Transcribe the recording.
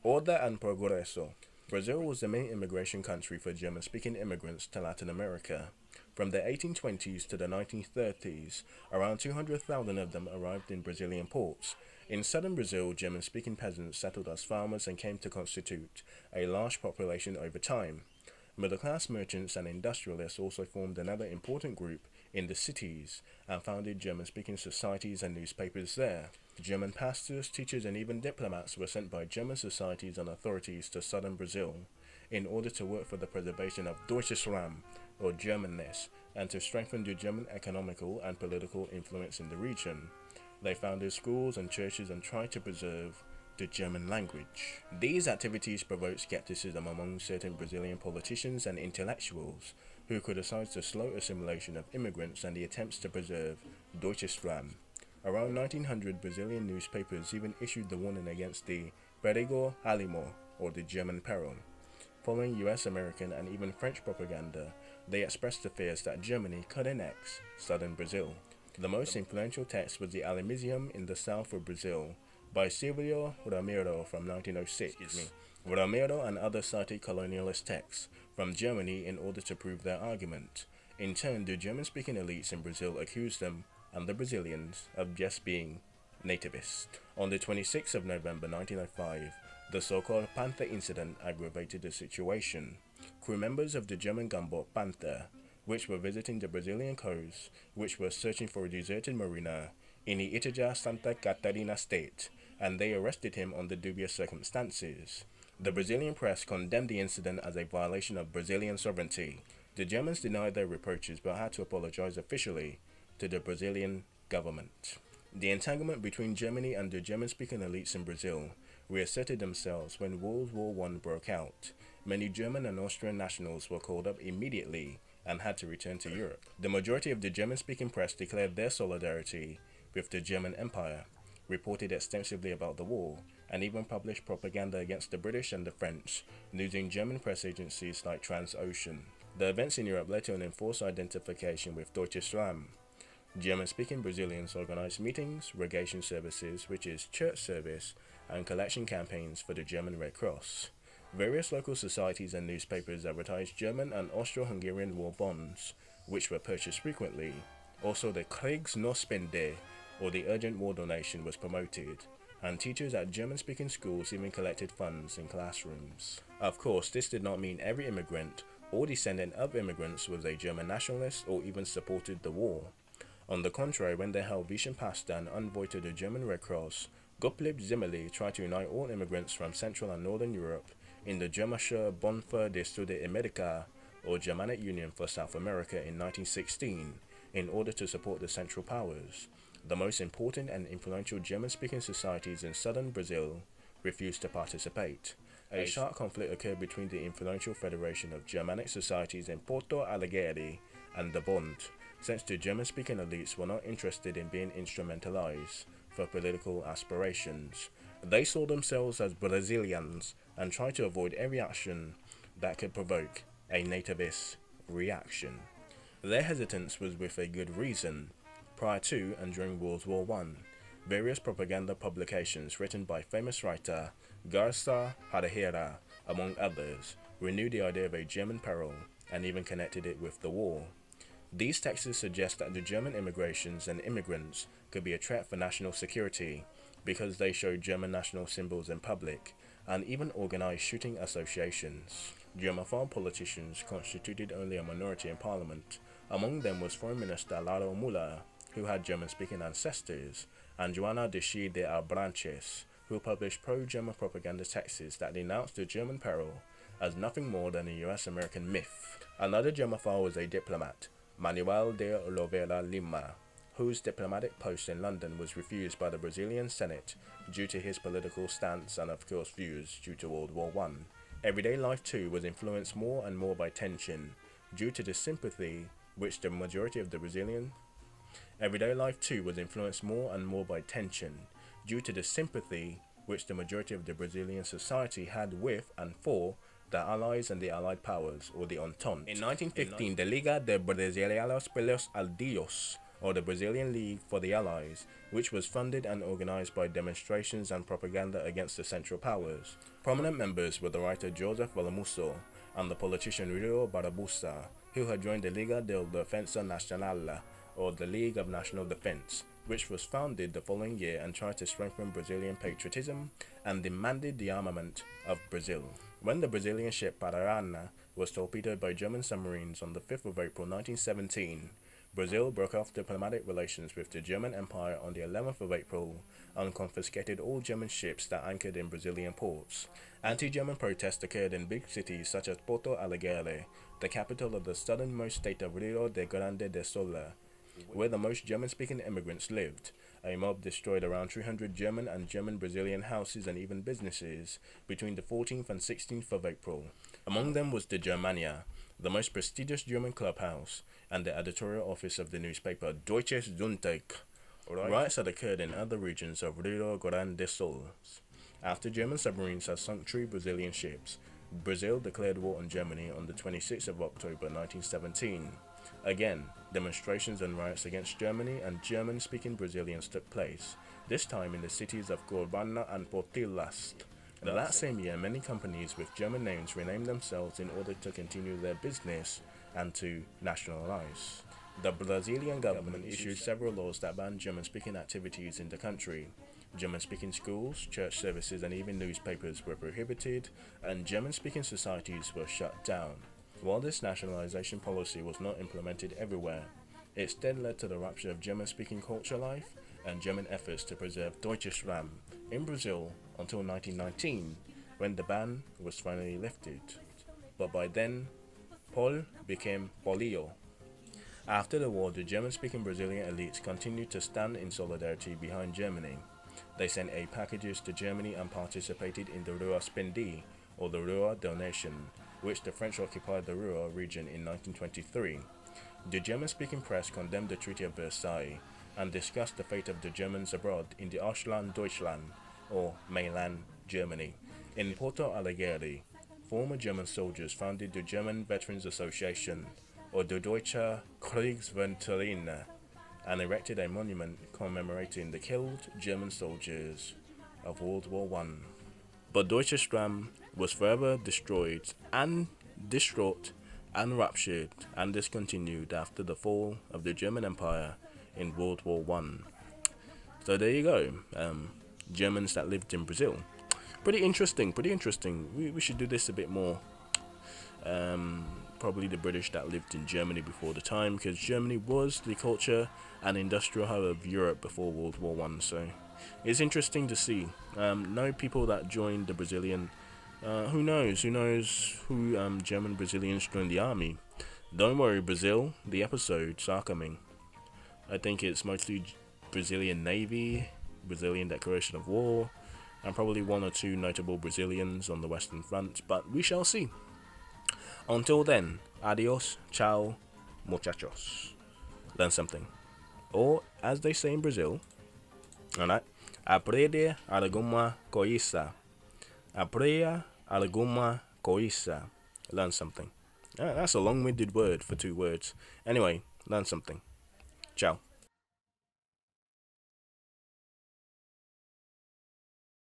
Order and Progresso. Brazil was the main immigration country for German-speaking immigrants to Latin America. From the 1820s to the 1930s, around 200,000 of them arrived in Brazilian ports. In southern Brazil, German-speaking peasants settled as farmers and came to constitute a large population over time. Middle-class merchants and industrialists also formed another important group in the cities and founded German-speaking societies and newspapers there. German pastors, teachers, and even diplomats were sent by German societies and authorities to southern Brazil in order to work for the preservation of Deutschland, or Germanness, and to strengthen the German economical and political influence in the region. They founded schools and churches and tried to preserve the German language. These activities provoked skepticism among certain Brazilian politicians and intellectuals who criticized the slow assimilation of immigrants and the attempts to preserve Deutschland. Around 1900, Brazilian newspapers even issued the warning against the perigo alimo, or the German peril. Following US, American, and even French propaganda, they expressed the fears that Germany could annex southern Brazil. The most influential text was the Alimisium in the South of Brazil by Silvio Ramiro from 1906. Ramiro and others cited colonialist texts from Germany in order to prove their argument. In turn, the German-speaking elites in Brazil accused them and the Brazilians of just being nativist. On the 26th of November 1905, the so-called Panther incident aggravated the situation. Crew members of the German gunboat Panther, which were visiting the Brazilian coast, which were searching for a deserted mariner in the Itaja Santa Catarina state, and they arrested him under dubious circumstances. The Brazilian press condemned the incident as a violation of Brazilian sovereignty. The Germans denied their reproaches but had to apologize officially to the Brazilian government. The entanglement between Germany and the German-speaking elites in Brazil reasserted themselves when World War I broke out. Many German and Austrian nationals were called up immediately and had to return to Europe. The majority of the German-speaking press declared their solidarity with the German Empire, reported extensively about the war, and even published propaganda against the British and the French, using German press agencies like Transocean. The events in Europe led to an enforced identification with Deutschland. German-speaking Brazilians organized meetings, rogation services, which is church service, and collection campaigns for the German Red Cross. Various local societies and newspapers advertised German and Austro-Hungarian war bonds, which were purchased frequently. Also, the Kriegsnotspende, or the urgent war donation, was promoted, and teachers at German-speaking schools even collected funds in classrooms. Of course, this did not mean every immigrant or descendant of immigrants was a German nationalist or even supported the war. On the contrary, when the Helvetian pastor and envoy to the German Red Cross, Gottlieb Zimmerli, tried to unite all immigrants from Central and Northern Europe in the Germanische Bund für die Studie America, or Germanic Union for South America, in 1916, in order to support the Central Powers. The most important and influential German-speaking societies in southern Brazil refused to participate. A sharp conflict occurred between the influential Federation of Germanic Societies in Porto Alegre and the Bund, since the German-speaking elites were not interested in being instrumentalized for political aspirations. They saw themselves as Brazilians and tried to avoid every action that could provoke a nativist reaction. Their hesitance was with a good reason. Prior to and during World War I, various propaganda publications written by famous writer Garça Harreira, among others, renewed the idea of a German peril and even connected it with the war. These texts suggest that the German immigrations and immigrants could be a threat for national security because they showed German national symbols in public and even organized shooting associations. Germanophone politicians constituted only a minority in parliament. Among them was Foreign Minister Laro Müller, who had German-speaking ancestors, and Joana de Chi de Abranches, who published pro-German propaganda texts that denounced the German peril as nothing more than a US-American myth. Another Germanophile was a diplomat, Manuel de Oliveira Lima, whose diplomatic post in London was refused by the Brazilian Senate due to his political stance and of course views due to World War I. Everyday life too was influenced more and more by tension due to the sympathy which the majority of the Brazilian Everyday life too was influenced more and more by tension due to the sympathy which the majority of the Brazilian society had with and for the Allies and the Allied powers, or the Entente. In 1915, the Liga de Brasileiros pelos Aldios, or the Brazilian League for the Allies, which was funded and organized by demonstrations and propaganda against the Central Powers. Prominent members were the writer Joseph Valamusso and the politician Rio Barbosa, who had joined the Liga de Defensa Nacional, or the League of National Defense, which was founded the following year and tried to strengthen Brazilian patriotism and demanded the armament of Brazil. When the Brazilian ship Pararana was torpedoed by German submarines on the 5th of April 1917, Brazil broke off diplomatic relations with the German Empire on the 11th of April and confiscated all German ships that anchored in Brazilian ports. Anti-German protests occurred in big cities such as Porto Alegre, the capital of the southernmost state of Rio de Grande do Sul, where the most German-speaking immigrants lived. A mob destroyed around 300 German and German-Brazilian houses and even businesses between the 14th and 16th of April. Among them was the Germania, the most prestigious German clubhouse, and the editorial office of the newspaper Deutsches Sonntag. Riots had occurred in other regions of Rio Grande do Sul. After German submarines had sunk 3 Brazilian ships, Brazil declared war on Germany on the 26th of October 1917. Again, demonstrations and riots against Germany and German-speaking Brazilians took place, this time in the cities of Cuiabá and Portillas. That same year, many companies with German names renamed themselves in order to continue their business and to nationalize. The Brazilian government issued several laws that banned German-speaking activities in the country. German-speaking schools, church services, and even newspapers were prohibited, and German-speaking societies were shut down. While this nationalization policy was not implemented everywhere, it instead led to the rupture of German-speaking culture life and German efforts to preserve Deutsches Ram in Brazil until 1919, when the ban was finally lifted. But by then, Pol became Polio. After the war, the German-speaking Brazilian elites continued to stand in solidarity behind Germany. They sent aid packages to Germany and participated in the Rua Spendi, or the Rua Donation, which the French occupied the Rua region in 1923. The German-speaking press condemned the Treaty of Versailles and discussed the fate of the Germans abroad in the Ausland Deutschland, or mainland Germany. In Porto Alegre, former German soldiers founded the German Veterans Association, or the Deutsche Kriegsveterane, and erected a monument commemorating the killed German soldiers of World War I. But Deutsches Ram was forever destroyed and distraught and ruptured and discontinued after the fall of the German Empire in World War I. So there you go, Germans that lived in Brazil. Pretty interesting. We should do this a bit more. Probably the British that lived in Germany before the time, because Germany was the culture and industrial hub of Europe before World War I. So it's interesting to see. No people that joined the Brazilian. Who knows who German Brazilians joined the army. Don't worry, Brazil, the episodes are coming. I think it's mostly Brazilian Navy, Brazilian declaration of war, and probably 1 or 2 notable Brazilians on the Western Front, but we shall see. Until then, adios, ciao, muchachos. Learn something. Or, as they say in Brazil, alright, aprende alguma coisa. Aprenda alguma coisa. Learn something. That's a long-winded word for 2 words. Anyway, learn something. Ciao.